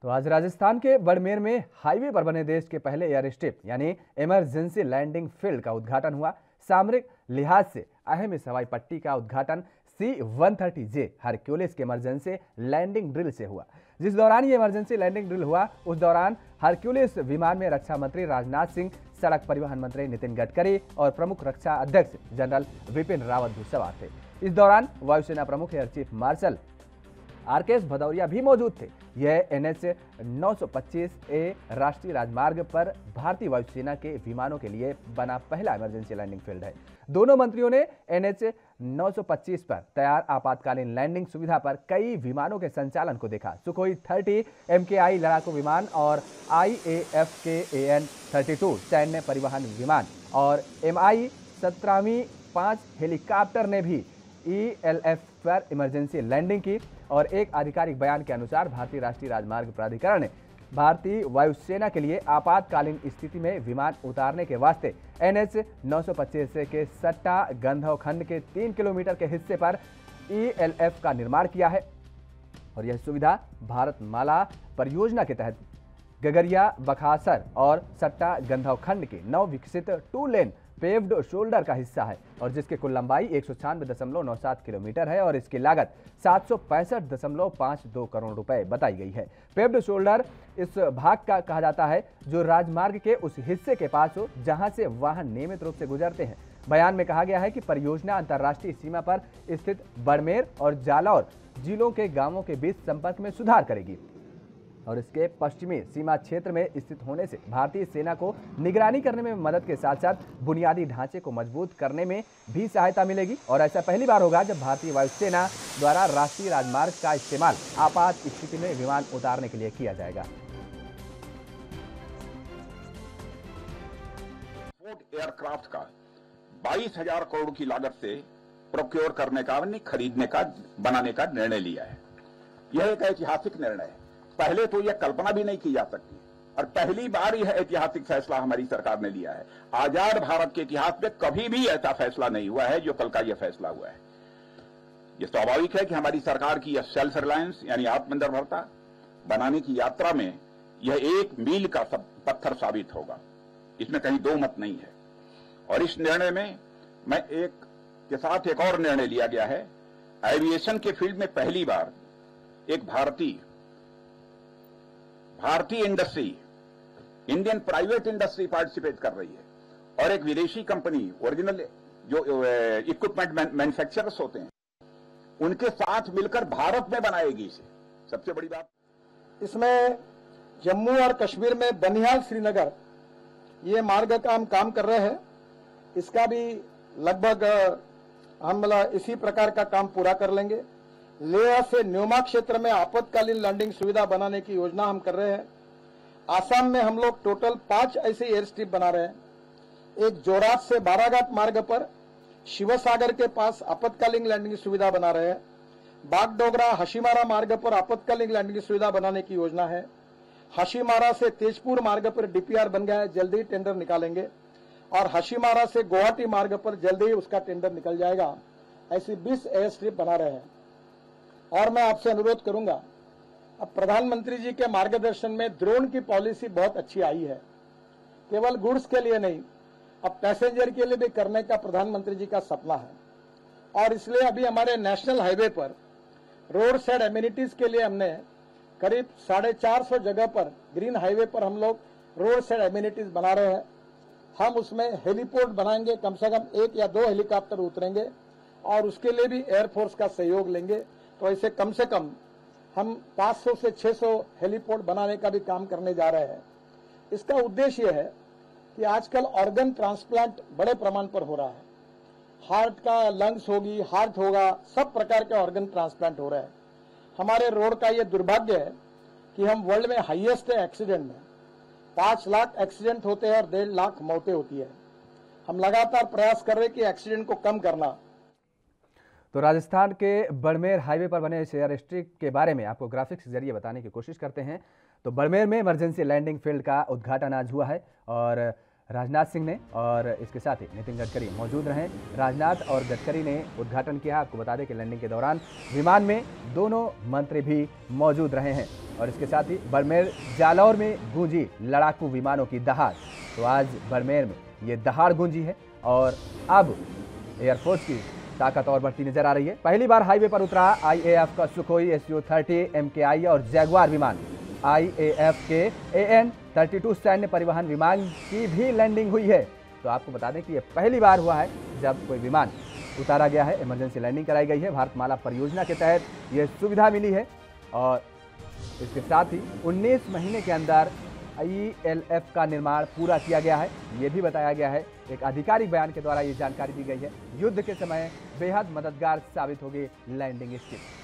तो आज राजस्थान के बाड़मेर में हाईवे पर बने देश के पहले एयर स्ट्रिप यानी इमरजेंसी लैंडिंग फील्ड का उद्घाटन हुआ। सामरिक लिहाज से अहम इस हवाई पट्टी का उद्घाटन C-130J हरक्यूलिस के इमरजेंसी लैंडिंग ड्रिल से हुआ। जिस दौरान ये इमरजेंसी लैंडिंग ड्रिल हुआ उस दौरान हरक्यूलिस विमान में रक्षा मंत्री राजनाथ सिंह, सड़क परिवहन मंत्री नितिन गडकरी और प्रमुख रक्षा अध्यक्ष जनरल विपिन रावत भी सवार थे। इस दौरान वायुसेना प्रमुख air chief marshal RKS Bhadauria भी मौजूद थे। यह NH 925A राष्ट्रीय राजमार्ग पर भारतीय वायुसेना के विमानों के लिए बना पहला इमरजेंसी लैंडिंग फील्ड है। दोनों मंत्रियों ने NH 925 पर तैयार आपातकालीन लैंडिंग सुविधा पर कई विमानों के संचालन को देखा। सुखोई 30 MKI लड़ाकू विमान और IAF के AN-32 सैन्य परिवहन विमान और MI-17वीं 5 हेलीकॉप्टर ने भी ELF पर इमरजेंसी लैंडिंग की। और एक आधिकारिक बयान के अनुसार भारतीय राष्ट्रीय राजमार्ग प्राधिकरण ने भारतीय वायुसेना के लिए आपातकालीन स्थिति में विमान उतारने के वास्ते NH 925 के सट्टा गंधव खंड के 3 किलोमीटर के हिस्से पर ELF का निर्माण किया है। और यह सुविधा भारतमाला परियोजना के तहत गगरिया, बखासर और सट्टा गंधव खंड के नव विकसित 2 लेन पेव्ड शोल्डर का हिस्सा है और जिसकी कुल लंबाई 196.97 किलोमीटर है और इसकी लागत 765.52 करोड़ रुपए बताई गई है। पेव्ड शोल्डर इस भाग का कहा जाता है जो राजमार्ग के उस हिस्से के पास हो जहां से वाहन नियमित रूप से गुजरते हैं। बयान में कहा गया है कि परियोजना अंतर्राष्ट्रीय सीमा पर स्थित बाड़मेर और जालौर जिलों के गांवों के बीच संपर्क में सुधार करेगी और इसके पश्चिमी सीमा क्षेत्र में स्थित होने से भारतीय सेना को निगरानी करने में मदद के साथ साथ बुनियादी ढांचे को मजबूत करने में भी सहायता मिलेगी। और ऐसा पहली बार होगा जब भारतीय वायुसेना द्वारा राष्ट्रीय राजमार्ग का इस्तेमाल आपात स्थिति में विमान उतारने के लिए किया जाएगा। एयरक्राफ्ट का 22,000 करोड़ की लागत से प्रोक्योर करने का, खरीदने का, बनाने का निर्णय लिया है। यह एक ऐतिहासिक निर्णय है। पहले तो यह कल्पना भी नहीं की जा सकती और पहली बार यह ऐतिहासिक फैसला हमारी सरकार ने लिया है। आजाद भारत के इतिहास में कभी भी ऐसा फैसला नहीं हुआ है जो कल का यह फैसला हुआ है। यह स्वाभाविक है कि हमारी सरकार की यह सेल्फ रिलायंस यानी आत्मनिर्भरता बनाने की यात्रा में यह एक मील का पत्थर साबित होगा, इसमें कहीं दो मत नहीं है। और इस निर्णय में मैं एक के साथ एक और निर्णय लिया गया है। एविएशन के फील्ड में पहली बार एक भारतीय industry, Indian private industry participate कर रही है और एक विदेशी कंपनी, ओरिजिनल जो इक्विपमेंट मैन्युफैक्चरर्स होते हैं, उनके साथ मिलकर भारत में बनाएगी इसे। सबसे बड़ी बात इसमें जम्मू और कश्मीर में बनिहाल श्रीनगर ये मार्ग का हम काम कर रहे हैं। इसका भी लगभग हम इसी प्रकार का काम पूरा कर लेंगे। लेह से न्योमा क्षेत्र में आपातकालीन लैंडिंग सुविधा बनाने की योजना हम कर रहे हैं। आसाम में हम लोग टोटल 5 ऐसे एयर स्ट्रिप बना रहे हैं। एक जोरात से बाराघाट मार्ग पर शिवसागर के पास आपातकालीन लैंडिंग सुविधा बना रहे हैं। बागडोगरा हशीमारा मार्ग पर आपातकालीन लैंडिंग सुविधा बनाने की योजना है। हशीमारा से तेजपुर मार्ग पर DPR बन गया है, जल्दी ही टेंडर निकालेंगे और हशीमारा से गुवाहाटी मार्ग पर जल्दी ही उसका टेंडर निकल जाएगा। ऐसी 20 एयर स्ट्रिप बना रहे हैं। और मैं आपसे अनुरोध करूंगा, अब प्रधानमंत्री जी के मार्गदर्शन में ड्रोन की पॉलिसी बहुत अच्छी आई है। केवल गुड्स के लिए नहीं, अब पैसेंजर के लिए भी करने का प्रधानमंत्री जी का सपना है। और इसलिए अभी हमारे नेशनल हाईवे पर रोड साइड एमिनिटीज के लिए हमने करीब 450 जगह पर ग्रीन हाईवे पर हम लोग रोड साइड एमिनिटीज बना रहे हैं। हम उसमें हेलीपोर्ट बनाएंगे, कम से कम 1 या 2 हेलीकॉप्टर उतरेंगे और उसके लिए भी एयरफोर्स का सहयोग लेंगे। तो ऐसे कम से कम हम 500 से 600 हेलीपोर्ट बनाने का भी काम करने जा रहे हैं। इसका उद्देश्य यह है कि आजकल ऑर्गन ट्रांसप्लांट बड़े प्रमाण पर हो रहा है। हार्ट का, लंग्स होगी, हार्ट होगा, सब प्रकार के ऑर्गन ट्रांसप्लांट हो रहे हैं। हमारे रोड का ये दुर्भाग्य है कि हम वर्ल्ड में हाईएस्ट है एक्सीडेंट में। 5 लाख एक्सीडेंट होते हैं और 1.5 लाख मौतें होती है। हम लगातार प्रयास कर रहे हैं कि एक्सीडेंट को कम करना। तो राजस्थान के बाड़मेर हाईवे पर बने इस एयर स्ट्रिप के बारे में आपको ग्राफिक्स के जरिए बताने की कोशिश करते हैं। तो बाड़मेर में इमरजेंसी लैंडिंग फील्ड का उद्घाटन आज हुआ है और राजनाथ सिंह ने और इसके साथ ही नितिन गडकरी मौजूद रहे। राजनाथ और गडकरी ने उद्घाटन किया। आपको बता दें कि लैंडिंग के दौरान विमान में दोनों मंत्री भी मौजूद रहे हैं। और इसके साथ ही बड़मेर जालौर में गूंजी लड़ाकू विमानों की दहाड़। तो आज बड़मेर में ये दहाड़ गूंजी है और अब एयरफोर्स की ताकत और बढ़ती नजर आ रही है। पहली बार हाईवे पर उतरा आईएएफ का सुखोई Su-30 MKI और जैगुआर विमान। आईएएफ के AN-32 सैन्य परिवहन विमान की भी लैंडिंग हुई है। तो आपको बता दें कि यह पहली बार हुआ है जब कोई विमान उतारा गया है, इमरजेंसी लैंडिंग कराई गई है। भारतमाला परियोजना के तहत यह सुविधा मिली है और इसके साथ ही 19 महीने के अंदर ILF का निर्माण पूरा किया गया है। ये भी बताया गया है, एक आधिकारिक बयान के द्वारा ये जानकारी दी गई है। युद्ध के समय बेहद मददगार साबित होगी लैंडिंग स्किट।